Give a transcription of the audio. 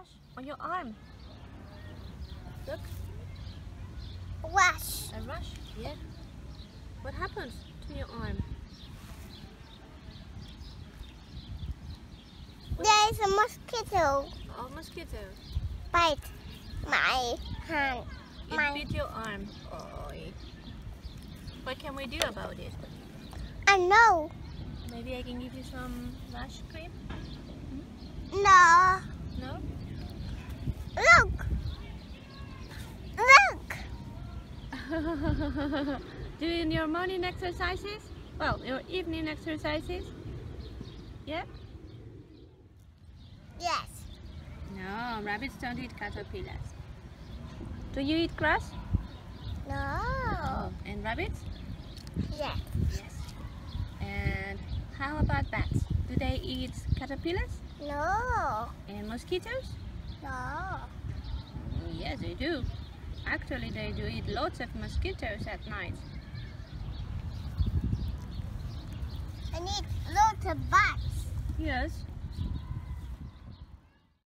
rash on your arm. Look, Wash. a rash. Yeah. What happens to your arm? There's a mosquito Oh, mosquito. bite my hand. It bit your arm. Oh. What can we do about it? I know. Maybe I can give you some rash cream? No. No? Look. Look. Doing your morning exercises? Well, your evening exercises? Yeah? Yes. No, rabbits don't eat caterpillars. Do you eat grass? No. And rabbits? Yes. Yes. And how about bats? Do they eat caterpillars? No. And mosquitoes? No. Yes, they do. Actually, they do eat lots of mosquitoes at night. I need lots of bats. Yes.